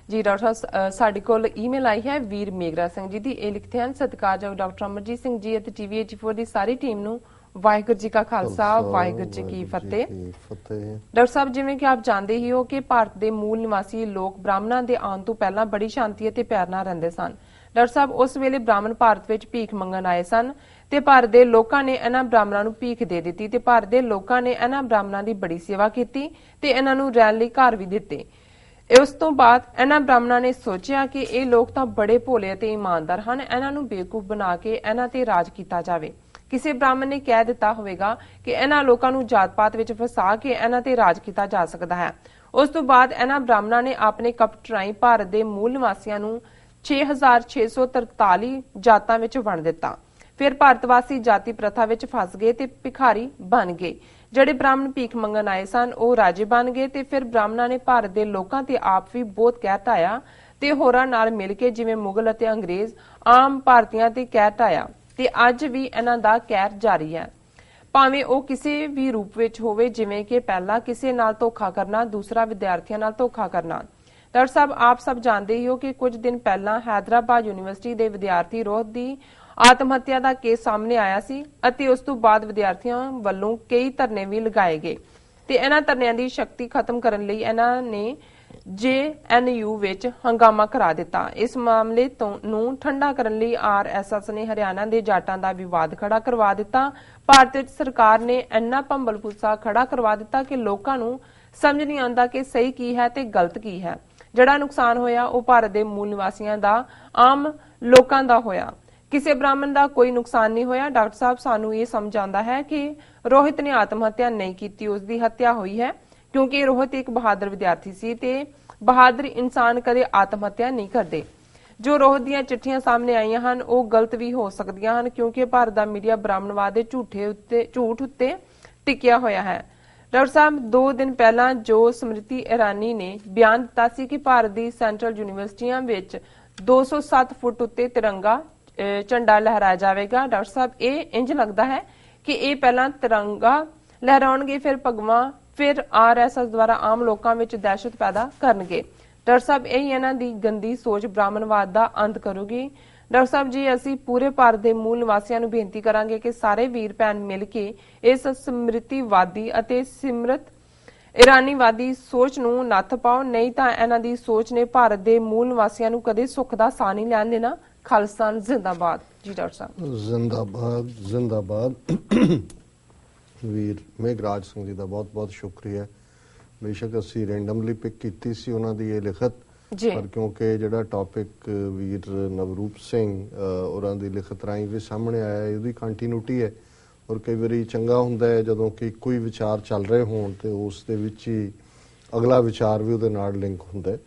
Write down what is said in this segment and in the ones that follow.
जी doctor साहब साडे कोल email आई है वीर मेघरा सिंह जी दी ਇਹ ਲਿਖਦੇ ਹਨ ਸਤਿਕਾਰਯੋਗ ਡਾਕਟਰ ਅਮਰਜੀਤ ਸਿੰਘ ਜੀ ਅਤੇ ਟੀਵੀ 84 ਦੀ ਸਾਰੀ ਟੀਮ ਨੂੰ ਵਾਹਿਗੁਰੂ ਜੀ ਕਾ ਖਾਲਸਾ ਵਾਹਿਗੁਰੂ ਜੀ ਕੀ ਫਤਿਹ। ਡਾਕਟਰ ਸਾਹਿਬ ਜਿਵੇਂ ਕਿ ਆਪ ਜਾਣਦੇ ਹੀ ਹੋ ਕਿ ਭਾਰਤ ਦੇ ਮੂਲ ਨਿਵਾਸੀ ਲੋਕ ਬ੍ਰਾਹਮਣਾਂ ਦੇ ਆਉਣ ਤੋਂ ਪਹਿਲਾਂ ਬੜੀ ਸ਼ਾਂਤੀ ਅਤੇ ਪਿਆਰ ਨਾਲ ਰਹਿੰਦੇ ਸਨ। ਡਾਕਟਰ ਸਾਹਿਬ ਉਸ ਵੇਲੇ ਬ੍ਰਾਹਮਣ ਭਾਰਤ ਵਿੱਚ ਭੀਖ ਮੰਗਣ ਆਏ ਸਨ ਤੇ ਭਾਰਤ ਦੇ ਲੋਕਾਂ ਨੇ ਇਹਨਾਂ ਬ੍ਰਾਹਮਣਾਂ ਨੂੰ ਭੀਖ ਦੇ ਦਿੱਤੀ ਤੇ ਭਾਰਤ ਦੇ ਲੋਕਾਂ ਨੇ ਇਹਨਾਂ ਬ੍ਰਾਹਮਣਾਂ ਦੀ ਬੜੀ ਸੇਵਾ ਕੀਤੀ ਤੇ ਇਹਨਾਂ ਨੂੰ ਰਹਿਣ ਲਈ ਘਰ ਵੀ ਦਿੱਤੇ। ਉਸ ਤੋਂ ਬਾਅਦ ਇਹਨਾਂ ਬ੍ਰਾਹਮਣਾਂ ਨੇ ਸੋਚਿਆ ਕਿ ਇਹ ਲੋਕ ਤਾਂ ਬੜੇ ਭੋਲੇ ਅਤੇ ਇਮਾਨਦਾਰ ਹਨ, ਇਹਨਾਂ ਨੂੰ ਬੇਵਕੂਫ ਬਣਾ ਕੇ ਇਹਨਾਂ ਤੇ ਰਾਜ ਕੀਤਾ ਜਾਵੇ। ਕਿਸੇ ਬ੍ਰਾਹਮਣ ਨੇ ਕਹਿ ਦਿੱਤਾ ਹੋਵੇਗਾ ਕਿ ਇਹਨਾਂ ਲੋਕਾਂ ਨੂੰ ਜਾਤ-ਪਾਤ ਵਿੱਚ ਫਸਾ ਕੇ ਇਹਨਾਂ ਤੇ ਰਾਜ ਕੀਤਾ ਜਾ ਸਕਦਾ ਹੈ। ਉਸ ਤੋਂ ਬਾਅਦ ਇਹਨਾਂ ਬ੍ਰਾਹਮਣਾਂ ਨੇ ਆਪਣੇ ਕਪਟ ਰਾਹੀਂ ਭਾਰਤ ਦੇ ਮੂਲ ਨਿਵਾਸੀਆਂ ਨੂੰ 6643 ਜਾਤਾਂ ਵਿੱਚ ਵੰਡ ਦਿੱਤਾ। ਫਿਰ ਭਾਰਤਵਾਸੀ ਜਾਤੀ ਪ੍ਰਥਾ ਵਿੱਚ ਫਸ ਗਏ ਤੇ ਭਿਖਾਰੀ ਬਣ ਗਏ। ਜਿਹੜੇ ਬ੍ਰਾਹਮਣ ਭੀਖ ਮੰਗਣ ਆਏ ਸਨ ਉਹ ਰਾਜੇ ਬਣ ਗਏ ਤੇ ਫਿਰ ਬ੍ਰਾਹਮਣਾਂ ਨੇ ਭਾਰਤ ਦੇ ਲੋਕਾਂ ਤੇ ਆਪ ਵੀ ਬਹੁਤ ਕਹਿਰ ਢਾਇਆ ਤੇ ਹੋਰਾਂ ਨਾਲ ਮਿਲ ਕੇ ਜਿਵੇਂ ਮੁਗਲ ਅਤੇ ਅੰਗਰੇਜ਼ ਆਮ ਭਾਰਤੀਆਂ ਤੇ ਕਹਿਰ ਢਾਇਆ ਤੇ ਅੱਜ ਵੀ ਇਹਨਾਂ ਦਾ ਕਹਿਰ ਜਾਰੀ ਹੈ, ਭਾਵੇਂ ਉਹ ਕਿਸੇ ਵੀ ਰੂਪ ਵਿੱਚ ਹੋਵੇ, ਜਿਵੇਂ ਕਿ ਪਹਿਲਾ ਕਿਸੇ ਨਾਲ ਧੋਖਾ ਕਰਨਾ, ਦੂਸਰਾ ਵਿਦਿਆਰਥੀਆਂ ਨਾਲ ਧੋਖਾ ਕਰਨਾ। ਡਾਕਟਰ ਸਾਹਿਬ ਆਪ ਸਭ ਜਾਣਦੇ ਹੀ ਹੋ ਕਿ ਕੁਝ ਦਿਨ ਪਹਿਲਾਂ ਹੈਦਰਾਬਾਦ ਯੂਨੀਵਰਸਿਟੀ ਦੇ ਵਿਦਿਆਰਥੀ ਰੋਹਿਤ ਦੀ ਆਤਮ ਹੱਤਿਆ ਦਾ ਕੇਸ ਸਾਹਮਣੇ ਆਇਆ ਸੀ ਅਤੇ ਉਸ ਤੋਂ ਬਾਅਦ ਵਿਦਿਆਰਥੀਆਂ ਵੱਲੋਂ ਕਈ ਧਰਨੇ ਵੀ ਲਗਾਏ ਗਏ ਤੇ ਇਹਨਾਂ ਧਰਨਿਆਂ ਦੀ ਸ਼ਕਤੀ ਖਤਮ ਕਰਨ ਲਈ ਇਹਨਾਂ ਨੇ JNU ਵਿੱਚ ਹੰਗਾਮਾ ਕਰਾ ਦਿੱਤਾ। ਇਸ ਮਾਮਲੇ ਨੂੰ ਠੰਡਾ ਕਰਨ ਲਈ RSS ਨੇ ਹਰਿਆਣਾ ਦੇ ਜਾਟਾਂ ਦਾ ਵਿਵਾਦ ਖੜਾ ਕਰਵਾ ਦਿੱਤਾ। ਭਾਰਤ ਵਿੱਚ ਸਰਕਾਰ ਨੇ ਇੰਨਾ ਭੰਬਲ ਭੁੱਸਾ ਖੜਾ ਕਰਵਾ ਦਿੱਤਾ ਕਿ ਲੋਕਾਂ ਨੂੰ ਸਮਝ ਨਹੀਂ ਆਉਂਦਾ ਕਿ ਸਹੀ ਕੀ ਹੈ ਤੇ ਗਲਤ ਕੀ ਹੈ। ਜਿਹੜਾ ਨੁਕਸਾਨ ਹੋਇਆ ਉਹ ਭਾਰਤ ਦੇ ਮੂਲ ਨਿਵਾਸੀਆਂ ਦਾ, ਆਮ ਲੋਕਾਂ ਦਾ ਹੋਇਆ। ਕਿਸੇ ਬ੍ਰਾਹਮਣ ਦਾ ਕੋਈ ਨੁਕਸਾਨ ਨਹੀਂ ਹੋਇਆ। ਡਾਕਟਰ ਸਾਹਿਬ ਸਾਨੂੰ ਇਹ ਸਮਝ ਆਉਂਦਾ ਹੈ ਕਿ ਰੋਹਿਤ ਨੇ ਆਤਮ ਹੱਤਿਆ ਨਹੀਂ ਕੀਤੀ, ਉਸ ਦੀ ਹੱਤਿਆ ਹੋਈ ਹੈ ਕਿਉਂਕਿ ਰੋਹਿਤ ਇੱਕ ਬਹਾਦਰ ਵਿਦਿਆਰਥੀ ਸੀ ਤੇ ਬਹਾਦਰ ਇਨਸਾਨ ਕਦੇ ਆਤਮ ਹੱਤਿਆ ਨਹੀਂ ਕਰਦੇ। ਜੋ ਰੋਹਿਤ ਦੀਆਂ ਚਿੱਠੀਆਂ ਸਾਹਮਣੇ ਆਈਆਂ ਹਨ ਉਹ ਗਲਤ ਵੀ ਹੋ ਸਕਦੀਆਂ ਹਨ ਕਿਉਂਕਿ ਭਾਰਤ ਦਾ ਮੀਡੀਆ ਬ੍ਰਾਹਮਣਵਾਦ ਦੇ ਝੂਠ ਉੱਤੇ ਟਿਕਿਆ ਹੋਇਆ ਹੈ। ਡਾਕਟਰ ਸਾਹਿਬ 2 ਦਿਨ ਪਹਿਲਾਂ ਜੋ ਸਮ੍ਰਿਤੀ ਇਰਾਨੀ ਨੇ ਬਿਆਨ ਦਿੱਤਾ ਸੀ ਕਿ ਭਾਰਤ ਦੀ ਸੈਂਟਰਲ ਯੂਨੀਵਰਸਿਟੀਆਂ ਵਿੱਚ 207 ਫੁੱਟ ਉੱਤੇ ਤਿਰੰਗਾ ਝੰਡਾ ਲਹਿਰਾਇਆ ਜਾਵੇਗਾ। ਡਾਕਟਰ ਸਾਹਿਬ ਇਹ ਇੰਜ ਲੱਗਦਾ ਹੈ ਕਿ ਇਹ ਪਹਿਲਾਂ ਤਿਰੰਗਾ ਲਹਿਰਾਉਣਗੇ, ਫਿਰ ਭਗਵਾਂ, ਫਿਰ RSS ਦੁਆਰਾ ਆਮ ਲੋਕਾਂ ਵਿੱਚ ਦਹਿਸ਼ਤ ਪੈਦਾ ਕਰਨਗੇ। ਡਾਕਟਰ ਸਾਹਿਬ ਇਹ ਇਹਨਾਂ ਦੀ ਗੰਦੀ ਸੋਚ ਬ੍ਰਾਹਮਣਵਾਦ ਦਾ ਅੰਤ ਕਰੂਗੀ। ਡਾਕਟਰ ਸਾਹਿਬ ਜੀ ਅਸੀਂ ਪੂਰੇ ਭਾਰਤ ਦੇ ਮੂਲ ਨਿਵਾਸੀਆਂ ਨੂੰ ਬੇਨਤੀ ਕਰਾਂਗੇ ਕਿ ਸਾਰੇ ਵੀਰ ਭੈਣ ਮਿਲ ਕੇ ਇਸ ਸਮ੍ਰਿਤੀਵਾਦੀ ਅਤੇ ਸਿਮਰਤ ਇਰਾਨੀਵਾਦੀ ਸੋਚ ਨੂੰ ਨੱਥ ਪਾਓ, ਨਹੀਂ ਤਾਂ ਇਹਨਾਂ ਦੀ ਸੋਚ ਨੇ ਭਾਰਤ ਦੇ ਮੂਲ ਨਿਵਾਸੀਆਂ ਨੂੰ ਕਦੇ ਸੁੱਖ ਦਾ ਸਾਹ ਨਹੀਂ ਲੈਣ ਦੇਣਾ। ਖਾਲਿਸਤਾਨ ਜ਼ਿੰਦਾਬਾਦ। ਜੀ ਡਾਕਟਰ ਸਾਹਿਬ ਜ਼ਿੰਦਾਬਾਦ ਜ਼ਿੰਦਾਬਾਦ। ਵੀਰ ਮੇਘਰਾਜ ਸਿੰਘ ਜੀ ਦਾ ਬਹੁਤ ਬਹੁਤ ਸ਼ੁਕਰੀਆ। ਬੇਸ਼ੱਕ ਅਸੀਂ ਰੈਂਡਮਲੀ ਪਿਕ ਕੀਤੀ ਸੀ ਉਹਨਾਂ ਦੀ ਇਹ ਲਿਖਤ, ਪਰ ਕਿਉਂਕਿ ਜਿਹੜਾ ਟੌਪਿਕ ਵੀਰ ਨਵਰੂਪ ਸਿੰਘ ਉਹਨਾਂ ਦੀ ਲਿਖਤ ਰਾਹੀਂ ਵੀ ਸਾਹਮਣੇ ਆਇਆ ਇਹਦੀ ਕੰਟੀਨਿਊਟੀ ਹੈ। ਔਰ ਕਈ ਵਾਰੀ ਚੰਗਾ ਹੁੰਦਾ ਹੈ ਜਦੋਂ ਕਿ ਕੋਈ ਵਿਚਾਰ ਚੱਲ ਰਹੇ ਹੋਣ ਤੇ ਉਸ ਦੇ ਵਿੱਚ ਹੀ ਅਗਲਾ ਵਿਚਾਰ ਵੀ ਉਹਦੇ ਨਾਲ ਲਿੰਕ ਹੁੰਦਾ ਹੈ।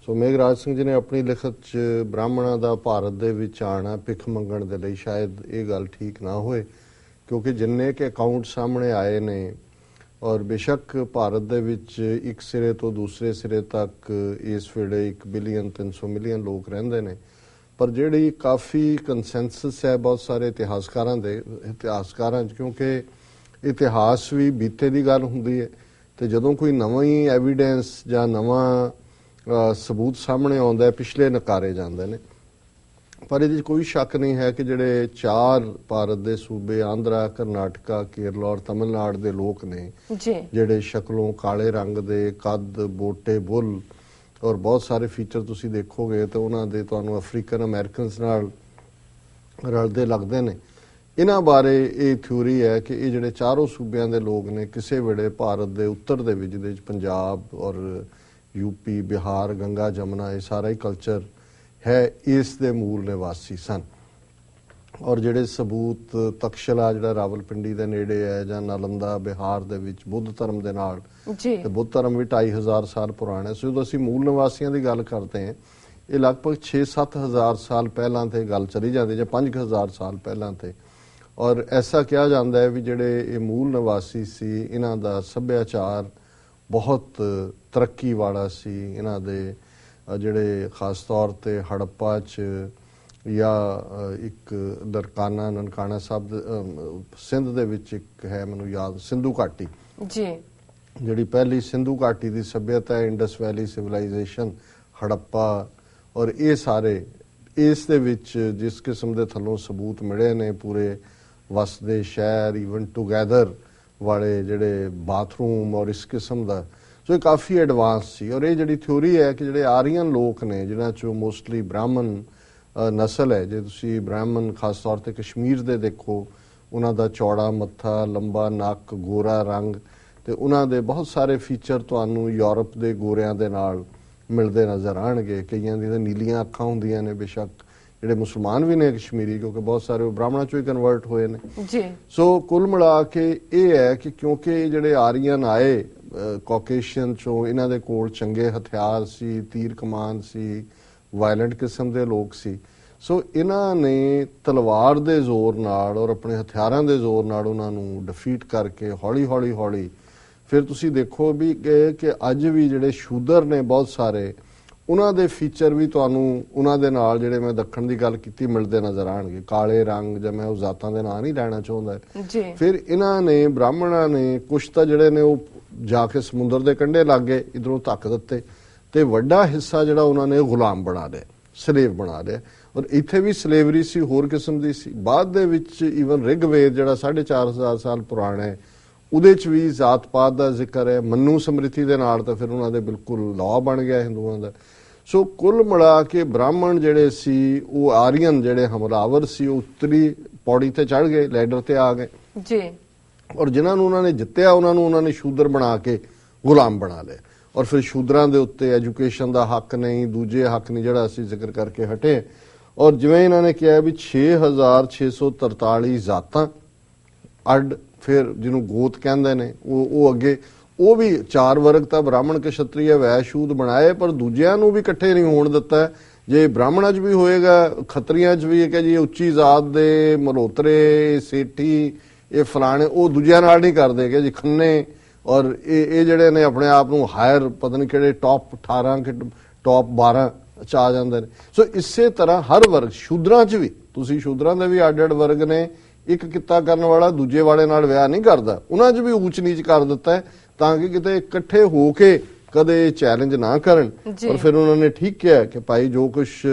ਸੋ ਮੇਘਰਾਜ ਸਿੰਘ ਜੀ ਨੇ ਆਪਣੀ ਲਿਖਤ 'ਚ ਬ੍ਰਾਹਮਣਾਂ ਦਾ ਭਾਰਤ ਦੇ ਵਿੱਚ ਆਉਣਾ ਭਿੱਖ ਮੰਗਣ ਦੇ ਲਈ ਸ਼ਾਇਦ ਇਹ ਗੱਲ ਠੀਕ ਨਾ ਹੋਏ ਕਿਉਂਕਿ ਜਿੰਨੇ ਕਿ ਅਕਾਊਂਟ ਸਾਹਮਣੇ ਆਏ ਨੇ ਔਰ ਬੇਸ਼ੱਕ ਭਾਰਤ ਦੇ ਵਿੱਚ ਇੱਕ ਸਿਰੇ ਤੋਂ ਦੂਸਰੇ ਸਿਰੇ ਤੱਕ ਇਸ ਵੇਲੇ 1 ਬਿਲੀਅਨ 300 ਮਿਲੀਅਨ ਲੋਕ ਰਹਿੰਦੇ ਨੇ, ਪਰ ਜਿਹੜੀ ਕਾਫੀ ਕੰਸੈਂਸਸ ਹੈ ਬਹੁਤ ਸਾਰੇ ਇਤਿਹਾਸਕਾਰਾਂ 'ਚ, ਕਿਉਂਕਿ ਇਤਿਹਾਸ ਵੀ ਬੀਤੇ ਦੀ ਗੱਲ ਹੁੰਦੀ ਹੈ ਤੇ ਜਦੋਂ ਕੋਈ ਨਵੀਂ ਐਵੀਡੈਂਸ ਜਾਂ ਨਵਾਂ ਸਬੂਤ ਸਾਹਮਣੇ ਆਉਂਦਾ ਹੈ ਪਿਛਲੇ ਨਕਾਰੇ ਜਾਂਦੇ ਨੇ। ਪਰ ਇਹਦੇ 'ਚ ਕੋਈ ਸ਼ੱਕ ਨਹੀਂ ਹੈ ਕਿ ਜਿਹੜੇ 4 ਭਾਰਤ ਦੇ ਸੂਬੇ ਆਂਧਰਾ, ਕਰਨਾਟਕਾ, ਕੇਰਲਾ ਔਰ ਤਮਿਲਨਾਡੂ ਦੇ ਲੋਕ ਨੇ ਜਿਹੜੇ ਸ਼ਕਲੋਂ ਕਾਲੇ ਰੰਗ ਦੇ, ਕੱਦ, ਬੋਟੇ, ਬੁੱਲ ਔਰ ਬਹੁਤ ਸਾਰੇ ਫੀਚਰ ਤੁਸੀਂ ਦੇਖੋਗੇ ਤਾਂ ਉਹਨਾਂ ਦੇ ਤੁਹਾਨੂੰ ਅਫਰੀਕਨ ਅਮਰੀਕਨਸ ਨਾਲ ਰਲਦੇ ਲੱਗਦੇ ਨੇ। ਇਹਨਾਂ ਬਾਰੇ ਇਹ ਥਿਊਰੀ ਹੈ ਕਿ ਇਹ ਜਿਹੜੇ ਚਾਰੋਂ ਸੂਬਿਆਂ ਦੇ ਲੋਕ ਨੇ ਕਿਸੇ ਵੇਲੇ ਭਾਰਤ ਦੇ ਉੱਤਰ ਦੇ ਵਿੱਚ ਜਿਹਦੇ 'ਚ ਪੰਜਾਬ ਔਰ ਯੂਪੀ, ਬਿਹਾਰ, ਗੰਗਾ, ਜਮਨਾ ਇਹ ਸਾਰਾ ਹੀ ਕਲਚਰ ਹੈ, ਇਸ ਦੇ ਮੂਲ ਨਿਵਾਸੀ ਸਨ। ਔਰ ਜਿਹੜੇ ਸਬੂਤ ਤਕਸ਼ਲਾ ਜਿਹੜਾ ਰਾਵਲਪਿੰਡੀ ਦੇ ਨੇੜੇ ਹੈ ਜਾਂ ਨਾਲੰਦਾ ਬਿਹਾਰ ਦੇ ਵਿੱਚ ਬੁੱਧ ਧਰਮ ਦੇ ਨਾਲ, ਤੇ ਬੁੱਧ ਧਰਮ ਵੀ 2500 ਸਾਲ ਪੁਰਾਣਾ। ਸੋ ਜਦੋਂ ਅਸੀਂ ਮੂਲ ਨਿਵਾਸੀਆਂ ਦੀ ਗੱਲ ਕਰਦੇ ਹਾਂ ਇਹ ਲਗਭਗ 6-7 ਹਜ਼ਾਰ ਸਾਲ ਪਹਿਲਾਂ ਤੇ ਗੱਲ ਚਲੀ ਜਾਂਦੀ ਜਾਂ 5000 ਸਾਲ ਪਹਿਲਾਂ ਤੇ। ਔਰ ਐਸਾ ਕਿਹਾ ਜਾਂਦਾ ਹੈ ਵੀ ਜਿਹੜੇ ਇਹ ਮੂਲ ਨਿਵਾਸੀ ਸੀ ਇਹਨਾਂ ਦਾ ਸੱਭਿਆਚਾਰ ਬਹੁਤ ਤਰੱਕੀ ਵਾਲਾ ਸੀ। ਇਹਨਾਂ ਦੇ ਜਿਹੜੇ ਖਾਸ ਤੌਰ ਤੇ ਹੜੱਪਾ 'ਚ ਜਾਂ ਇੱਕ ਦਰਕਾਨਾ ਨਨਕਾਣਾ ਸਾਹਿਬ ਸਿੰਧ ਦੇ ਵਿੱਚ ਇੱਕ ਹੈ ਮੈਨੂੰ ਯਾਦ, ਸਿੰਧੂ ਘਾਟੀ ਜਿਹੜੀ ਪਹਿਲੀ ਸਿੰਧੂ ਘਾਟੀ ਦੀ ਸੱਭਿਅਤਾ ਹੈ, ਇੰਡਸ ਵੈਲੀ ਸਿਵਲਾਈਜੇਸ਼ਨ ਹੜੱਪਾ ਔਰ ਇਹ ਸਾਰੇ ਇਸ ਦੇ ਵਿੱਚ ਜਿਸ ਕਿਸਮ ਦੇ ਥੱਲੋਂ ਸਬੂਤ ਮਿਲੇ ਨੇ ਪੂਰੇ ਵਸਦੇ ਸ਼ਹਿਰ ਈਵਨ ਟੂਗੈਦਰ ਵਾਲੇ ਜਿਹੜੇ ਬਾਥਰੂਮ ਔਰ ਇਸ ਕਿਸਮ ਦਾ, ਸੋ ਇਹ ਕਾਫੀ ਐਡਵਾਂਸ ਸੀ। ਔਰ ਇਹ ਜਿਹੜੀ ਥਿਊਰੀ ਹੈ ਕਿ ਜਿਹੜੇ ਆਰੀਅਨ ਲੋਕ ਨੇ ਜਿਨ੍ਹਾਂ ਚੋਂ ਮੋਸਟਲੀ ਬ੍ਰਾਹਮਣ ਨਸਲ ਹੈ, ਜੇ ਤੁਸੀਂ ਬ੍ਰਾਹਮਣ ਖਾਸ ਤੌਰ ਤੇ ਕਸ਼ਮੀਰ ਦੇ ਦੇਖੋ, ਉਹਨਾਂ ਦਾ ਚੌੜਾ ਮੱਥਾ, ਲੰਬਾ ਨੱਕ, ਗੋਰਾ ਰੰਗ, ਤੇ ਉਹਨਾਂ ਦੇ ਬਹੁਤ ਸਾਰੇ ਫੀਚਰ ਤੁਹਾਨੂੰ ਯੂਰਪ ਦੇ ਗੋਰਿਆਂ ਦੇ ਨਾਲ ਮਿਲਦੇ ਨਜ਼ਰ ਆਣਗੇ। ਕਈਆਂ ਦੀ ਤਾਂ ਨੀਲੀਆਂ ਅੱਖਾਂ ਹੁੰਦੀਆਂ ਨੇ, ਬੇਸ਼ੱਕ ਜਿਹੜੇ ਮੁਸਲਮਾਨ ਵੀ ਨੇ ਕਸ਼ਮੀਰੀ, ਕਿਉਂਕਿ ਬਹੁਤ ਸਾਰੇ ਉਹ ਬ੍ਰਾਹਮਣਾਂ ਚੋਂ ਹੀ ਕਨਵਰਟ ਹੋਏ ਨੇ ਜੀ। ਸੋ ਕੁੱਲ ਮਿਲਾ ਕੇ ਇਹ ਹੈ ਕਿ ਕਿਉਂਕਿ ਜਿਹੜੇ ਆਰੀਅਨ ਆਏ ਕਾਕੇਸ਼ੀਅਨ ਚੋਂ, ਇਹਨਾਂ ਦੇ ਕੋਲ ਚੰਗੇ ਹਥਿਆਰ ਸੀ, ਤੀਰ ਕਮਾਨ ਸੀ, ਵਾਇਲੈਂਟ ਕਿਸਮ ਦੇ ਲੋਕ ਸੀ। ਸੋ ਇਹਨਾਂ ਨੇ ਤਲਵਾਰ ਦੇ ਜ਼ੋਰ ਨਾਲ ਔਰ ਆਪਣੇ ਹਥਿਆਰਾਂ ਦੇ ਜ਼ੋਰ ਨਾਲ ਉਹਨਾਂ ਨੂੰ ਡਿਫੀਟ ਕਰਕੇ ਹੌਲੀ ਹੌਲੀ ਫਿਰ ਤੁਸੀਂ ਦੇਖੋ ਵੀ ਕਿ ਅੱਜ ਵੀ ਜਿਹੜੇ ਸ਼ੂਦਰ ਨੇ ਬਹੁਤ ਸਾਰੇ, ਉਹਨਾਂ ਦੇ ਫੀਚਰ ਵੀ ਤੁਹਾਨੂੰ ਉਹਨਾਂ ਦੇ ਨਾਲ ਜਿਹੜੇ ਮੈਂ ਦੱਖਣ ਦੀ ਗੱਲ ਕੀਤੀ ਮਿਲਦੇ ਨਜ਼ਰ ਆਣਗੇ। ਕਾਲੇ ਰੰਗ, ਜਾਂ ਮੈਂ ਉਹ ਜ਼ਾਤਾਂ ਦੇ ਨਾਂ ਨਹੀਂ ਲੈਣਾ ਚਾਹੁੰਦਾ ਜੀ। ਫਿਰ ਇਹਨਾਂ ਨੇ ਬ੍ਰਾਹਮਣਾਂ ਨੇ ਕੁਛ ਤਾਂ ਜਿਹੜੇ ਨੇ ਉਹ ਜਾ ਕੇ ਸਮੁੰਦਰ ਦੇ ਕੰਢੇ ਲੱਗ ਗਏ, ਇਧਰੋਂ ਧੱਕ ਦਿੱਤੇ, ਤੇ ਵੱਡਾ ਹਿੱਸਾ ਜਿਹੜਾ ਉਹਨਾਂ ਨੇ ਗੁਲਾਮ ਬਣਾ ਲਿਆ, ਸਲੇਵ ਬਣਾ ਲਿਆ। ਔਰ ਇੱਥੇ ਵੀ ਸਲੇਵਰੀ ਸੀ, ਹੋਰ ਕਿਸਮ ਦੀ ਸੀ। ਬਾਅਦ ਦੇ ਵਿੱਚ ਈਵਨ ਰਿਗਵੇਦ ਜਿਹੜਾ 4500 ਸਾਲ ਪੁਰਾਣਾ ਹੈ, ਉਹਦੇ ਚ ਵੀ ਜ਼ਾਤ ਪਾਤ ਦਾ ਜ਼ਿਕਰ ਹੈ। ਮਨੂ ਸਮ੍ਰਿਤੀ ਦੇ ਨਾਲ ਤਾਂ ਫਿਰ ਉਹਨਾਂ ਦੇ ਬਿਲਕੁਲ ਲਾਅ ਬਣ ਗਿਆ ਹਿੰਦੂਆਂ ਦਾ। ਸੋ ਕੁੱਲ ਮਿਲਾ ਕੇ ਬ੍ਰਾਹਮਣ ਜਿਹੜੇ ਸੀ, ਉਹ ਆਰੀਅਨ ਜਿਹੜੇ ਹਮਲਾਵਰ ਸੀ, ਉਹ ਉੱਤਰੀ ਪੌੜੀ ਤੇ ਚੜ ਗਏ, ਲੈਡਰ ਤੇ ਆ ਗਏ ਜੀ। ਔਰ ਜਿਨ੍ਹਾਂ ਨੂੰ ਉਹਨਾਂ ਨੇ ਜਿੱਤਿਆ ਉਹਨਾਂ ਨੇ ਸ਼ੂਦਰ ਬਣਾ ਕੇ ਗੁਲਾਮ ਬਣਾ ਲਏ। ਔਰ ਫਿਰ ਸ਼ੂਦਰਾਂ ਦੇ ਉੱਤੇ ਐਜੂਕੇਸ਼ਨ ਦਾ ਹੱਕ ਨਹੀਂ, ਦੂਜੇ ਹੱਕ ਨਹੀਂ, ਜਿਹੜਾ ਅਸੀਂ ਜ਼ਿਕਰ ਕਰਕੇ ਹਟੇ। ਔਰ ਜਿਵੇਂ ਇਹਨਾਂ ਨੇ ਕਿਹਾ ਵੀ 6643 ਜ਼ਾਤਾਂ ਅੱਡ, ਫਿਰ ਜਿਹਨੂੰ ਗੋਤ ਕਹਿੰਦੇ ਨੇ, ਉਹ ਅੱਗੇ ਉਹ ਵੀ 4 ਵਰਗ ਤਾਂ ਬ੍ਰਾਹਮਣ ਕਸ਼ਤਰੀਆ ਵੈਸ਼ੂਦ ਬਣਾਏ, ਪਰ ਦੂਜਿਆਂ ਨੂੰ ਵੀ ਇਕੱਠੇ ਨਹੀਂ ਹੋਣ ਦਿੱਤਾ। ਜੇ ਬ੍ਰਾਹਮਣਾਂ 'ਚ ਵੀ ਹੋਏਗਾ, ਖੱਤਰੀਆਂ 'ਚ ਵੀ, ਕਿ ਜੀ ਉੱਚੀ ਜ਼ਾਤ ਦੇ ਮਲਹੋਤਰੇ, ਸੇਠੀ, ਇਹ ਫਲਾਣੇ, ਉਹ ਦੂਜਿਆਂ ਨਾਲ ਨਹੀਂ ਕਰਦੇ ਕਿ ਜੀ ਖੰਨੇ, ਔਰ ਇਹ ਜਿਹੜੇ ਨੇ ਆਪਣੇ ਆਪ ਨੂੰ ਹਾਇਰ ਪਤਾ ਨਹੀਂ ਕਿਹੜੇ ਟੌਪ 18 ਕਿ ਟੌਪ 12 ਚ ਆ ਜਾਂਦੇ ਨੇ। ਸੋ ਇਸੇ ਤਰ੍ਹਾਂ ਹਰ ਵਰਗ, ਸ਼ੂਦਰਾਂ 'ਚ ਵੀ ਤੁਸੀਂ ਸ਼ੂਦਰਾਂ ਦੇ ਵੀ ਅੱਡ ਵਰਗ ਨੇ। ਇੱਕ ਕਿੱਤਾ ਕਰਨ ਵਾਲਾ ਦੂਜੇ ਵਾਲੇ ਨਾਲ ਵਿਆਹ ਨਹੀਂ ਕਰਦਾ, ਉਹਨਾਂ 'ਚ ਵੀ ਊਚ ਨੀਚ ਕਰ ਦਿੱਤਾ ਹੈ ਤਾਂ ਕਿ ਕਿਤੇ ਇਕੱਠੇ ਹੋ ਕੇ ਕਦੇ ਚੈਲੰਜ ਨਾ ਕਰਨ। ਪਰ ਫਿਰ ਉਹਨਾਂ ਨੇ ਠੀਕ ਕਿਹਾ ਕਿ ਭਾਈ ਜੋ ਕੁਝ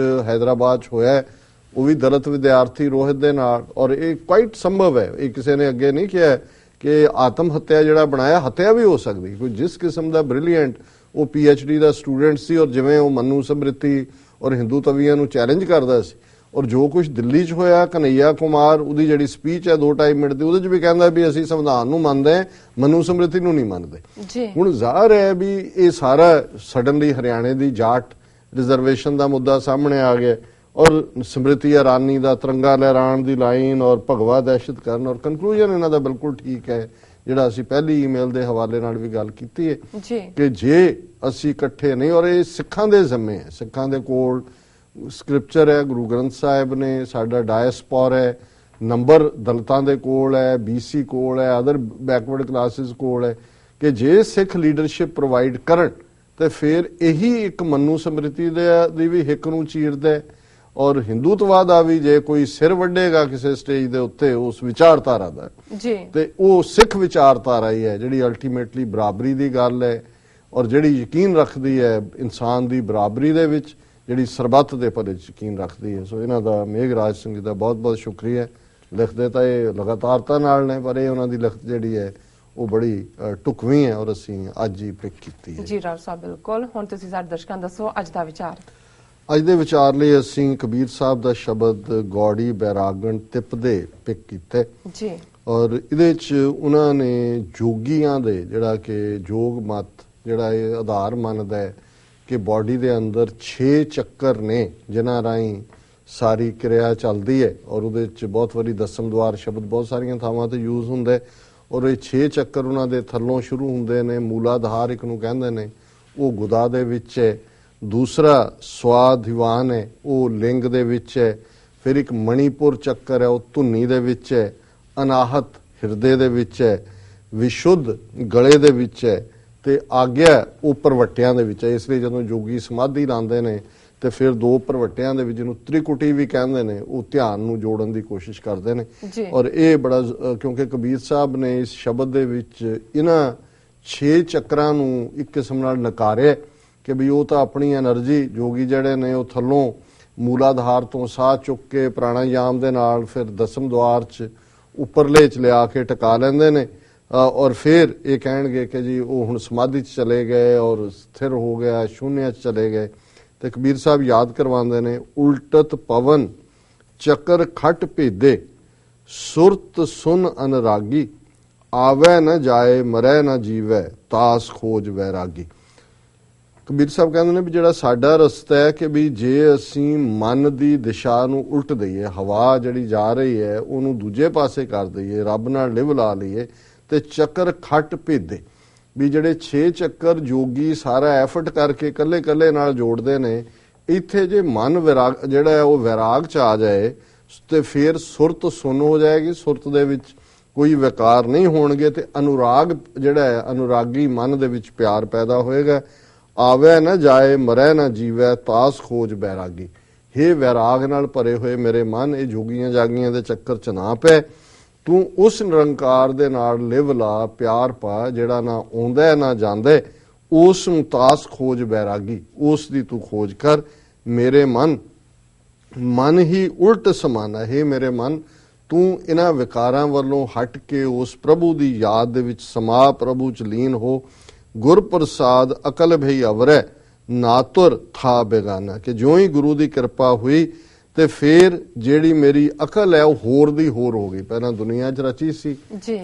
ਹੈਦਰਾਬਾਦ 'ਚ ਹੋਇਆ ਉਹ ਵੀ ਦਲਿਤ ਵਿਦਿਆਰਥੀ ਰੋਹਿਤ ਦੇ ਨਾਲ, ਔਰ ਇਹ ਕੁਆਇਟ ਸੰਭਵ ਹੈ। ਇਹ ਕਿਸੇ ਨੇ ਅੱਗੇ ਨਹੀਂ ਕਿਹਾ ਕਿ ਆਤਮ ਹੱਤਿਆ ਜਿਹੜਾ ਬਣਾਇਆ, ਹੱਤਿਆ ਵੀ ਹੋ ਸਕਦੀ। ਕੋਈ ਜਿਸ ਕਿਸਮ ਦਾ ਬ੍ਰਿਲੀਅੰਟ ਉਹ PhD ਦਾ ਸਟੂਡੈਂਟ ਸੀ, ਔਰ ਜਿਵੇਂ ਉਹ ਮਨੂ ਸਮ੍ਰਿਤੀ ਔਰ ਹਿੰਦੂ ਤਵੀਆਂ ਨੂੰ ਚੈਲੰਜ ਕਰਦਾ ਸੀ, ਔਰ ਜੋ ਕੁਝ ਦਿੱਲੀ 'ਚ ਹੋਇਆ, ਕਨਈਆ ਕੁਮਾਰ ਉਹਦੀ ਜਿਹੜੀ ਸਪੀਚ ਹੈ 2-2.5 ਮਿੰਟ ਦੀ, ਉਹਦੇ 'ਚ ਵੀ ਕਹਿੰਦਾ ਵੀ ਅਸੀਂ ਸੰਵਿਧਾਨ ਨੂੰ ਮੰਨਦੇ ਹਾਂ, ਮਨੂ ਸਮ੍ਰਿਤੀ ਨੂੰ ਨਹੀਂ ਮੰਨਦੇ। ਹੁਣ ਜ਼ਾਹਰ ਹੈ ਵੀ ਇਹ ਸਾਰਾ ਸਡਨਲੀ ਹਰਿਆਣੇ ਦੀ ਜਾਟ ਰਿਜ਼ਰਵੇਸ਼ਨ ਦਾ ਮੁੱਦਾ ਸਾਹਮਣੇ ਆ ਗਿਆ, ਔਰ ਸਮ੍ਰਿਤੀ ਇਰਾਨੀ ਦਾ ਤਿਰੰਗਾ ਲਹਿਰਾਉਣ ਦੀ ਲਾਈਨ, ਔਰ ਭਗਵਾ ਦਹਿਸ਼ਤ ਕਰਨ, ਔਰ ਕਨਕਲੂਜਨ ਇਹਨਾਂ ਦਾ ਬਿਲਕੁਲ ਠੀਕ ਹੈ, ਜਿਹੜਾ ਅਸੀਂ ਪਹਿਲੀ ਈਮੇਲ ਦੇ ਹਵਾਲੇ ਨਾਲ ਵੀ ਗੱਲ ਕੀਤੀ ਹੈ ਕਿ ਜੇ ਅਸੀਂ ਇਕੱਠੇ ਨਹੀਂ, ਔਰ ਇਹ ਸਿੱਖਾਂ ਦੇ ਜ਼ਿੰਮੇ ਹੈ, ਸਿੱਖਾਂ ਦੇ ਕੋਲ ਸਕ੍ਰਿਪਚਰ ਹੈ, ਗੁਰੂ ਗ੍ਰੰਥ ਸਾਹਿਬ ਨੇ, ਸਾਡਾ ਡਾਇਸਪੋਰ ਹੈ, ਨੰਬਰ ਦਲਿਤਾਂ ਦੇ ਕੋਲ ਹੈ, BC ਕੋਲ ਹੈ, ਅਦਰ ਬੈਕਵਰਡ ਕਲਾਸਿਸ ਕੋਲ ਹੈ, ਕਿ ਜੇ ਸਿੱਖ ਲੀਡਰਸ਼ਿਪ ਪ੍ਰੋਵਾਈਡ ਕਰਨ ਤੇ ਫਿਰ ਇਹੀ ਇੱਕ ਮਨੂ ਸਮ੍ਰਿਤੀ ਦੀ ਵੀ ਹਿੱਕ ਨੂੰ ਚੀਰਦਾ ਹੈ। ਔਰ ਹਿੰਦੂਤਵਾਦ ਆ ਵੀ ਜੇ ਕੋਈ ਸਿਰ ਵੱਢੇਗਾ ਕਿਸੇ ਸਟੇਜ ਦੇ ਉੱਤੇ ਉਸ ਵਿਚਾਰਧਾਰਾ ਦਾ ਤੇ ਉਹ ਸਿੱਖ ਵਿਚਾਰਧਾਰਾ ਹੀ ਹੈ ਜਿਹੜੀ ਅਲਟੀਮੇਟਲੀ ਬਰਾਬਰੀ ਦੀ ਗੱਲ ਹੈ, ਔਰ ਜਿਹੜੀ ਯਕੀਨ ਰੱਖਦੀ ਹੈ ਇਨਸਾਨ ਦੀ ਬਰਾਬਰੀ ਦੇ ਵਿੱਚ, ਜਿਹੜੀ ਸਰਬੱਤ ਦੇ ਭਲੇ 'ਚ ਯਕੀਨ ਰੱਖਦੀ ਹੈ। ਸੋ ਇਹਨਾਂ ਦਾ ਮੇਘਰਾਜ ਸਿੰਘ ਜੀ ਦਾ ਬਹੁਤ ਬਹੁਤ ਸ਼ੁਕਰੀਆ। ਲਿਖਦੇ ਤਾਂ ਇਹ ਲਗਾਤਾਰਤਾ ਨਾਲ ਨੇ, ਪਰ ਇਹ ਉਹਨਾਂ ਦੀ ਲਿਖਤ ਜਿਹੜੀ ਹੈ ਉਹ ਬੜੀ ਢੁਕਵੀਂ ਹੈ, ਔਰ ਅਸੀਂ ਅੱਜ ਹੀ ਪਿਕ ਕੀਤੀ ਹੈ। ਜੀ ਰਾਜ ਸਾਹਿਬ, ਬਿਲਕੁਲ। ਹੁਣ ਤੁਸੀਂ ਸਾਡੇ ਦਰਸ਼ਕਾਂ ਦੱਸੋ ਅੱਜ ਦਾ ਵਿਚਾਰ। ਅੱਜ ਦੇ ਵਿਚਾਰ ਲਈ ਅਸੀਂ ਕਬੀਰ ਸਾਹਿਬ ਦਾ ਸ਼ਬਦ ਗੌੜੀ ਬੈਰਾਗਣ ਤਿਪਦੇ ਪਿਕ ਕੀਤਾ ਜੀ, ਔਰ ਇਹਦੇ 'ਚ ਉਹਨਾਂ ਨੇ ਜੋਗੀਆਂ ਦੇ ਜਿਹੜਾ ਕਿ ਜੋਗ ਮਤ ਜਿਹੜਾ ਇਹ ਆਧਾਰ ਮੰਨਦਾ ਹੈ ਕਿ ਬਾਡੀ ਦੇ ਅੰਦਰ 6 ਚੱਕਰ ਨੇ ਜਿਨ੍ਹਾਂ ਰਾਹੀਂ ਸਾਰੀ ਕਿਰਿਆ ਚੱਲਦੀ ਹੈ, ਔਰ ਉਹਦੇ 'ਚ ਬਹੁਤ ਵਾਰੀ ਦਸਮ ਦੁਆਰ ਸ਼ਬਦ ਬਹੁਤ ਸਾਰੀਆਂ ਥਾਵਾਂ ਤੇ ਯੂਜ਼ ਹੁੰਦਾ ਹੈ, ਔਰ ਇਹ 6 ਚੱਕਰ ਉਹਨਾਂ ਦੇ ਥੱਲੋਂ ਸ਼ੁਰੂ ਹੁੰਦੇ ਨੇ। ਮੂਲਾਧਾਰ ਇੱਕ ਨੂੰ ਕਹਿੰਦੇ ਨੇ, ਉਹ ਗੁਦਾ ਦੇ ਵਿੱਚ ਹੈ। ਦੂਸਰਾ ਸਵਾਧਿਵਾਨ ਹੈ, ਉਹ ਲਿੰਗ ਦੇ ਵਿੱਚ ਹੈ। ਫਿਰ ਇੱਕ ਮਣੀਪੁਰ ਚੱਕਰ ਹੈ, ਉਹ ਧੁੰਨੀ ਦੇ ਵਿੱਚ ਹੈ। ਅਨਾਹਤ ਹਿਰਦੇ ਦੇ ਵਿੱਚ ਹੈ। ਵਿਸ਼ੁੱਧ ਗਲੇ ਦੇ ਵਿੱਚ ਹੈ, ਤੇ ਆਗਿਆ ਉਹ ਪ੍ਰਵੱਟਿਆਂ ਦੇ ਵਿੱਚ ਹੈ। ਇਸ ਲਈ ਜਦੋਂ ਜੋਗੀ ਸਮਾਧੀ ਲਾਉਂਦੇ ਨੇ ਤੇ ਫਿਰ 2 ਪ੍ਰਵੱਟਿਆਂ ਦੇ ਵਿੱਚ, ਜਿਹਨੂੰ ਤ੍ਰਿਕੁਟੀ ਵੀ ਕਹਿੰਦੇ ਨੇ, ਉਹ ਧਿਆਨ ਨੂੰ ਜੋੜਨ ਦੀ ਕੋਸ਼ਿਸ਼ ਕਰਦੇ ਨੇ। ਔਰ ਇਹ ਬੜਾ, ਕਿਉਂਕਿ ਕਬੀਰ ਸਾਹਿਬ ਨੇ ਇਸ ਸ਼ਬਦ ਦੇ ਵਿੱਚ ਇਹਨਾਂ 6 ਚੱਕਰਾਂ ਨੂੰ ਇੱਕ ਕਿਸਮ ਨਾਲ ਨਕਾਰਿਆ ਕਿ ਵੀ ਉਹ ਤਾਂ ਆਪਣੀ એનર્ਜੀ ਜੋਗੀ ਜਿਹੜੇ ਨੇ ਉਹ ਥੱਲੋਂ ਮੂਲਾਧਾਰ ਤੋਂ ਸਾਹ ਚੁੱਕ ਕੇ ਪ੍ਰਾਣਾਯਾਮ ਦੇ ਨਾਲ ਫਿਰ ਦਸਮ ਦੁਆਰ 'ਚ ਉੱਪਰਲੇ 'ਚ ਲਿਆ ਕੇ ਟਿਕਾ ਲੈਂਦੇ ਨੇ ਔਰ ਫਿਰ ਇਹ ਕਹਿਣਗੇ ਕਿ ਜੀ ਉਹ ਹੁਣ ਸਮਾਧੀ 'ਚ ਚਲੇ ਗਏ ਔਰ ਸਥਿਰ ਹੋ ਗਿਆ, ਸ਼ੂਨਿਆ 'ਚ ਚਲੇ ਗਏ। ਤੇ ਕਬੀਰ ਸਾਹਿਬ ਯਾਦ ਕਰਵਾਉਂਦੇ ਨੇ, ਉਲਟਤ ਪਵਨ ਚੱਕਰ ਖਟ ਭੇਦੇ ਸੁਰਤ ਸੁਨ ਅਨਰਾਗੀ, ਆਵੇ ਨਾ ਜਾਏ ਮਰੈ ਨਾ ਜੀਵੈ ਤਾਸ ਖੋਜ ਵੈਰਾਗੀ। ਕਬੀਰ ਸਾਹਿਬ ਕਹਿੰਦੇ ਨੇ ਵੀ ਜਿਹੜਾ ਸਾਡਾ ਰਸਤਾ ਹੈ ਕਿ ਵੀ ਜੇ ਅਸੀਂ ਮਨ ਦੀ ਦਿਸ਼ਾ ਨੂੰ ਉਲਟ ਦਈਏ, ਹਵਾ ਜਿਹੜੀ ਜਾ ਰਹੀ ਹੈ ਉਹਨੂੰ ਦੂਜੇ ਪਾਸੇ ਕਰ ਦਈਏ, ਰੱਬ ਨਾਲ ਲਿਵ ਲਾ ਲਈਏ ਤੇ ਚੱਕਰ ਖੱਟ ਭੇਦੇ, ਵੀ ਜਿਹੜੇ 6 ਚੱਕਰ ਜੋਗੀ ਸਾਰਾ ਐਫਰਟ ਕਰਕੇ ਕੱਲੇ ਕੱਲੇ ਨਾਲ ਜੋੜਦੇ ਨੇ, ਇੱਥੇ ਜੇ ਮਨ ਵਿਰਾਗ ਜਿਹੜਾ ਹੈ ਉਹ ਵੈਰਾਗ ਚ ਆ ਜਾਏ ਤੇ ਫਿਰ ਸੁਰਤ ਸੁੰਨ ਹੋ ਜਾਏਗੀ, ਸੁਰਤ ਦੇ ਵਿੱਚ ਕੋਈ ਵਿਕਾਰ ਨਹੀਂ ਹੋਣਗੇ ਤੇ ਅਨੁਰਾਗ ਜਿਹੜਾ ਹੈ, ਅਨੁਰਾਗੀ ਮਨ ਦੇ ਵਿੱਚ ਪਿਆਰ ਪੈਦਾ ਹੋਏਗਾ। ਆਵੇ ਨਾ ਜਾਏ ਮਰੈ ਨਾ ਜੀਵੈ ਤਾਸ ਖੋਜ ਬੈਰਾਗੀ। ਹੇ ਵੈਰਾਗ ਨਾਲ ਭਰੇ ਹੋਏ ਮੇਰੇ ਮਨ, ਇਹ ਜੋਗੀਆਂ ਜਾਗੀਆਂ ਦੇ ਚੱਕਰ ਚ ਨਾ ਪੈ, ਤੂੰ ਉਸ ਨਿਰੰਕਾਰ ਦੇ ਨਾਲ ਲਿਵ ਲਾ, ਪਿਆਰ ਪਾ ਜਿਹੜਾ ਨਾ ਆਉਂਦਾ ਨਾ ਜਾਂਦਾ, ਉਸ ਨੂੰ ਤਾਸ ਖੋਜ ਬੈਰਾਗੀ, ਉਸ ਦੀ ਤੂੰ ਖੋਜ ਕਰ। ਮੇਰੇ ਮਨ ਹੀ ਉਲਟ ਸਮਾਨਾ ਹੈ ਮੇਰੇ ਮਨ, ਤੂੰ ਇਹਨਾਂ ਵਿਕਾਰਾਂ ਵੱਲੋਂ ਹਟ ਕੇ ਉਸ ਪ੍ਰਭੂ ਦੀ ਯਾਦ ਦੇ ਵਿੱਚ ਸਮਾ, ਪ੍ਰਭੂ ਚ ਲੀਨ ਹੋ। ਗੁਰ ਪ੍ਰਸਾਦ ਅਕਲ ਭਈ ਅਵਰੈ ਨਾਤੁਰ ਥਾ ਬੇਗਾਨਾ, ਕਿ ਜਿਉਂ ਹੀ ਗੁਰੂ ਦੀ ਕਿਰਪਾ ਹੋਈ ਤੇ ਫਿਰ ਜਿਹੜੀ ਮੇਰੀ ਅਕਲ ਹੈ ਉਹ ਹੋਰ ਦੀ ਹੋਰ ਹੋ ਗਈ। ਪਹਿਲਾਂ ਦੁਨੀਆ 'ਚ ਰਚੀ ਸੀ,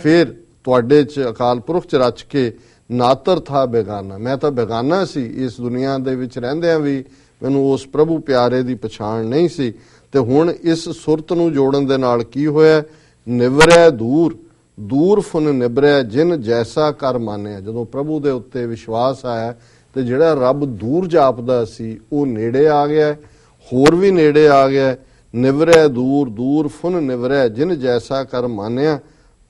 ਫਿਰ ਤੁਹਾਡੇ 'ਚ ਅਕਾਲ ਪੁਰਖ 'ਚ ਰਚ ਕੇ ਨਾਤਰ ਥਾ ਬੇਗਾਨਾ, ਮੈਂ ਤਾਂ ਬੇਗਾਨਾ ਸੀ ਇਸ ਦੁਨੀਆ ਦੇ ਵਿੱਚ ਰਹਿੰਦਿਆਂ ਵੀ, ਮੈਨੂੰ ਉਸ ਪ੍ਰਭੂ ਪਿਆਰੇ ਦੀ ਪਛਾਣ ਨਹੀਂ ਸੀ। ਤੇ ਹੁਣ ਇਸ ਸੁਰਤ ਨੂੰ ਜੋੜਨ ਦੇ ਨਾਲ ਕੀ ਹੋਇਆ, ਨਿਵਰੈ ਦੂਰ ਦੂਰ ਫੁਨ ਨਿਬਰਿਆ ਜਿਨ ਜੈਸਾ ਕਰ ਮਾਨਿਆ। ਜਦੋਂ ਪ੍ਰਭੂ ਦੇ ਉੱਤੇ ਵਿਸ਼ਵਾਸ ਆਇਆ ਤੇ ਜਿਹੜਾ ਰੱਬ ਦੂਰ ਜਾਪਦਾ ਸੀ ਉਹ ਨੇੜੇ ਆ ਗਿਆ, ਹੋਰ ਵੀ ਨੇੜੇ ਆ ਗਿਆ। ਨਿਵਰੈ ਦੂਰ ਦੂਰ ਫੁਨ ਨਿਵਰੈ ਜਿਨ ਜੈਸਾ ਕਰ ਮਾਨਿਆ,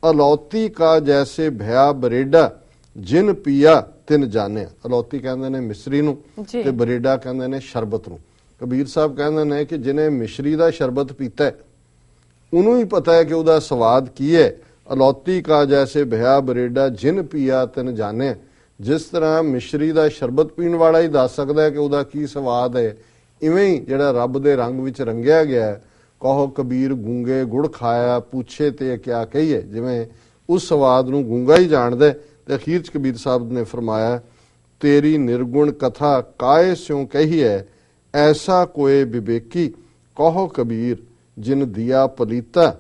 ਅਲੌਤੀ ਕਾ ਜੈਸੇ ਭਇਆ ਬਰੇਡਾ ਜਿਨ ਪੀਆ ਤਿਨ ਜਾਣਿਆ। ਅਲੌਤੀ ਕਹਿੰਦੇ ਨੇ ਮਿਸਰੀ ਨੂੰ ਤੇ ਬਰੇਡਾ ਕਹਿੰਦੇ ਨੇ ਸ਼ਰਬਤ ਨੂੰ। ਕਬੀਰ ਸਾਹਿਬ ਕਹਿੰਦੇ ਨੇ ਕਿ ਜਿਹਨੇ ਮਿਸ਼ਰੀ ਦਾ ਸ਼ਰਬਤ ਪੀਤਾ ਉਹਨੂੰ ਹੀ ਪਤਾ ਹੈ ਕਿ ਉਹਦਾ ਸਵਾਦ ਕੀ ਹੈ। ਅਲੌਤੀ ਕਾ ਜੈਸੇ ਭਇਆ ਬਰੇਡਾ ਜਿਨ ਪੀਆ ਤਿਨ ਜਾਣਿਆ। ਜਿਸ ਤਰ੍ਹਾਂ ਮਿਸ਼ਰੀ ਦਾ ਸ਼ਰਬਤ ਪੀਣ ਵਾਲਾ ਹੀ ਦੱਸ ਸਕਦਾ ਹੈ ਕਿ ਉਹਦਾ ਕੀ ਸਵਾਦ ਹੈ, ਇਵੇਂ ਹੀ ਜਿਹੜਾ ਰੱਬ ਦੇ ਰੰਗ ਵਿੱਚ ਰੰਗਿਆ ਗਿਆ, ਕਹੋ ਕਬੀਰ ਗੂੰਗੇ ਗੁੜ ਖਾਇਆ ਪੁੱਛੇ ਤੇ ਕਿਆ ਕਹੀਏ, ਜਿਵੇਂ ਉਸ ਸਵਾਦ ਨੂੰ ਗੂੰਗਾ ਹੀ ਜਾਣਦਾ। ਤੇ ਅਖੀਰ ਚ ਕਬੀਰ ਸਾਹਿਬ ਨੇ ਫਰਮਾਇਆ, ਤੇਰੀ ਨਿਰਗੁਣ ਕਥਾ ਕਾਏ ਸਿਉ ਕਹੀਏ ਐਸਾ ਕੋਏ ਵਿਵੇਕੀ, ਕਹੋ ਕਬੀਰ ਜਿਨ ਦਿਆ ਪਲੀਤਾ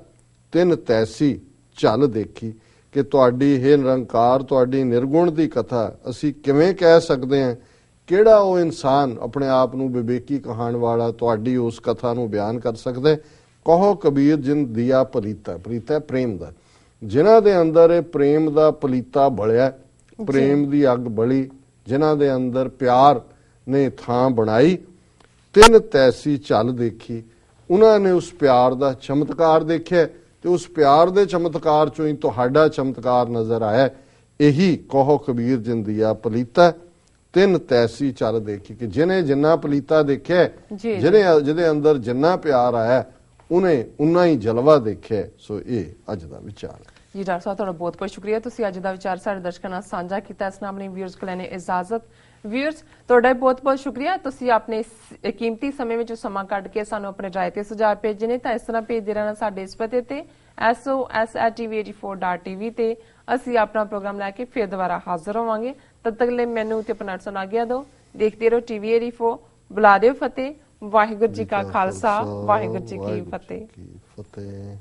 ਤਿਨ ਤੈਸੀ ਝਲ ਦੇਖੀ। ਕਿ ਤੁਹਾਡੀ ਇਹ ਨਿਰੰਕਾਰ, ਤੁਹਾਡੀ ਨਿਰਗੁਣ ਦੀ ਕਥਾ ਅਸੀਂ ਕਿਵੇਂ ਕਹਿ ਸਕਦੇ ਹਾਂ, ਕਿਹੜਾ ਉਹ ਇਨਸਾਨ ਆਪਣੇ ਆਪ ਨੂੰ ਵਿਵੇਕੀ ਕਹਾਣ ਵਾਲਾ ਤੁਹਾਡੀ ਉਸ ਕਥਾ ਨੂੰ ਬਿਆਨ ਕਰ ਸਕਦਾ। ਕਹੋ ਕਬੀਰ ਜਿਨ ਦਿਆ ਪਲੀਤਾ, ਪਲੀਤਾ ਪ੍ਰੇਮ ਦਾ, ਜਿਨ੍ਹਾਂ ਦੇ ਅੰਦਰ ਇਹ ਪ੍ਰੇਮ ਦਾ ਪਲੀਤਾ ਬਲਿਆ, ਪ੍ਰੇਮ ਦੀ ਅੱਗ ਬਲੀ, ਜਿਨ੍ਹਾਂ ਦੇ ਅੰਦਰ ਪਿਆਰ ਨੇ ਥਾਂ ਬਣਾਈ, ਤਿੰਨ ਤੈਸੀ ਝਲ ਦੇਖੀ, ਉਹਨਾਂ ਨੇ ਉਸ ਪਿਆਰ ਦਾ ਚਮਤਕਾਰ ਦੇਖਿਆ ਤੇ ਉਸ ਪਿਆਰ ਦੇ ਚਮਤਕਾਰ ਚੋਂ ਹੀ ਤੁਹਾਡਾ ਚਮਤਕਾਰ ਨਜ਼ਰ ਆਇਆ। ਇਹੀ ਕਹੋ ਕਬੀਰ ਜਿਨ ਦਿਆ ਪਲੀਤਾ ਤਿੰਨ ਤੈਸੀ ਝਲ ਦੇਖੀ, ਕਿ ਜਿਹਨੇ ਜਿੰਨਾ ਪਲੀਤਾ ਦੇਖਿਆ, ਜਿਹਦੇ ਅੰਦਰ ਜਿੰਨਾ ਪਿਆਰ ਆਇਆ, ਉਹਨੇ ਉਨਾ ਹੀ ਜਲਵਾ ਦੇਖਿਆ। ਸੋ ਇਹ ਅੱਜ ਦਾ ਵਿਚਾਰ ਜੀ। ਡਾਕਟਰ ਸਾਹਿਬ ਤੁਹਾਡਾ ਬਹੁਤ ਬਹੁਤ ਸ਼ੁਕਰੀਆ, ਤੁਸੀਂ ਅੱਜ ਦਾ ਵਿਚਾਰ ਸਾਡੇ ਦਰਸ਼ਕਾਂ ਨਾਲ ਸਾਂਝਾ ਕੀਤਾ। ਇਸ ਨਾਲ ਆਪਣੇ ਵਿਊਅਰਸ ਕੋਲ ਲੈਣੇ ਇਜਾਜ਼ਤ। ਵਿਊਅਰਸ ਤੁਹਾਡਾ ਬਹੁਤ ਬਹੁਤ ਸ਼ੁਕਰੀਆ, ਤੁਸੀਂ ਆਪਣੇ ਕੀਮਤੀ ਸਮੇਂ ਵਿੱਚ ਸਮਾਂ ਕੱਢ ਕੇ ਸਾਨੂੰ ਆਪਣੇ ਰਾਏ ਤੇ ਸੁਝਾਅ ਭੇਜੇ ਨੇ। ਤਾਂ ਇਸ ਤਰ੍ਹਾਂ ਭੇਜਦੇ ਰਹਿਣਾ ਸਾਡੇ ਇਸ ਪਤੇ ਤੇ sos@tv84.tv ਤੇ ਅਸੀਂ ਆਪਣਾ ਪ੍ਰੋਗਰਾਮ ਲੈ ਕੇ ਫਿਰ ਦੁਬਾਰਾ ਹਾਜ਼ਰ ਹੋਵਾਂਗੇ। ਤਦ ਤੱਕ ਲਈ ਮੈਨੂੰ ਤੇ ਪਨਰਸਨ ਆ ਗਿਆ ਦੋ। ਦੇਖਦੇ ਰਹੋ TV84। ਬੁਲਾ ਦਿਓ ਫਤਿਹ। ਵਾਹਿਗੁਰੂ ਜੀ ਕਾ ਖਾਲਸਾ, ਵਾਹਿਗੁਰੂ ਜੀ ਕੀ ਫਤਿਹ।